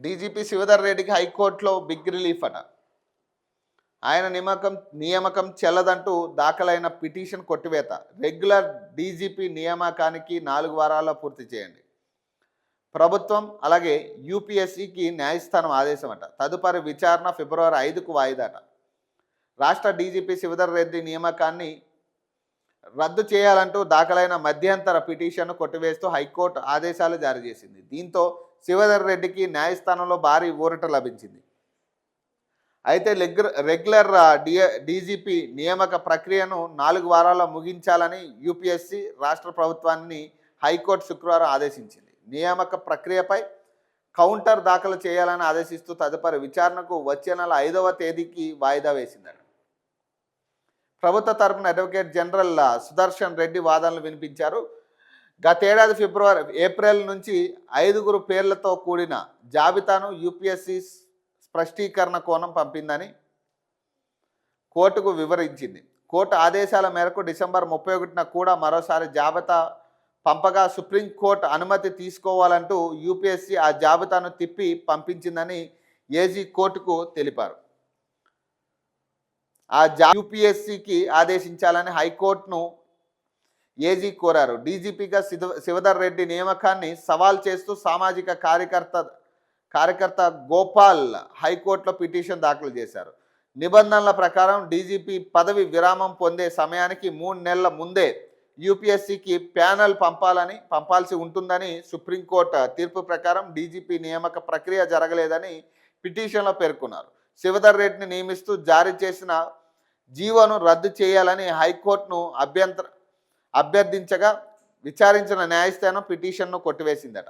DGP Shivadhar రెడ్డికి హైకోర్టులో big relief అట. ఆయన నియామకం చెల్లదంటూ దాఖలైన పిటిషన్ కొట్టివేత. రెగ్యులర్ డీజీపీ నియామకానికి 4 వారాల్లో పూర్తి చేయండి. ప్రభుత్వం అలాగే యూపీఎస్సీకి న్యాయస్థానం ఆదేశమట. తదుపరి విచారణ ఫిబ్రవరి 5కు వాయిదాట. రాష్ట్ర డీజీపీ శివధర్ రెడ్డి నియామకాన్ని రద్దు చేయాలంటూ దాఖలైన మధ్యంతర పిటిషన్ను కొట్టివేస్తూ హైకోర్టు ఆదేశాలు జారీ చేసింది. దీంతో శివధర్ రెడ్డికి న్యాయస్థానంలో భారీ ఊరట లభించింది. అయితే రెగ్యులర్ డీజీపీ నియామక ప్రక్రియను 4 వారాల్లో ముగించాలని యూపీఎస్సీ రాష్ట్ర ప్రభుత్వాన్ని హైకోర్టు శుక్రవారం ఆదేశించింది. నియామక ప్రక్రియపై కౌంటర్ దాఖలు చేయాలని ఆదేశిస్తూ తదుపరి విచారణకు వచ్చే నెల 5వ తేదీకి వాయిదా వేసిందట. ప్రభుత్వ తరపున అడ్వకేట్ జనరల్ సుదర్శన్ రెడ్డి వాదనలు వినిపించారు. గతేడాది ఏప్రిల్ నుంచి 5 పేర్లతో కూడిన జాబితాను యూపీఎస్సీ స్పష్టీకరణ కోణం పంపిందని కోర్టుకు వివరించింది. కోర్టు ఆదేశాల మేరకు డిసెంబర్ 31న కూడా మరోసారి జాబితా పంపగా సుప్రీంకోర్టు అనుమతి తీసుకోవాలంటూ యూపీఎస్సీ ఆ జాబితాను తిప్పి పంపించిందని ఏజీ కోర్టుకు తెలిపారు. యూపీఎస్సీకి ఆదేశించాలని హైకోర్టును ఏజీ కోరారు. డీజీపీగా శివధర్ రెడ్డి నియామకాన్ని సవాల్ చేస్తూ సామాజిక కార్యకర్త గోపాల్ హైకోర్టులో పిటిషన్ దాఖలు చేశారు. నిబంధనల ప్రకారం డీజీపీ పదవి విరామం పొందే సమయానికి 3 నెలల ముందే యూపీఎస్సీకి ప్యానెల్ పంపాల్సి ఉంటుందని సుప్రీంకోర్టు తీర్పు ప్రకారం డీజీపీ నియామక ప్రక్రియ జరగలేదని పిటిషన్లో పేర్కొన్నారు. శివధర్ రెడ్డిని నియమిస్తూ జారీ చేసిన జీవోను రద్దు చేయాలని హైకోర్టును అభ్యర్థించగా విచారించిన న్యాయస్థానం పిటిషన్ను కొట్టివేసిందట.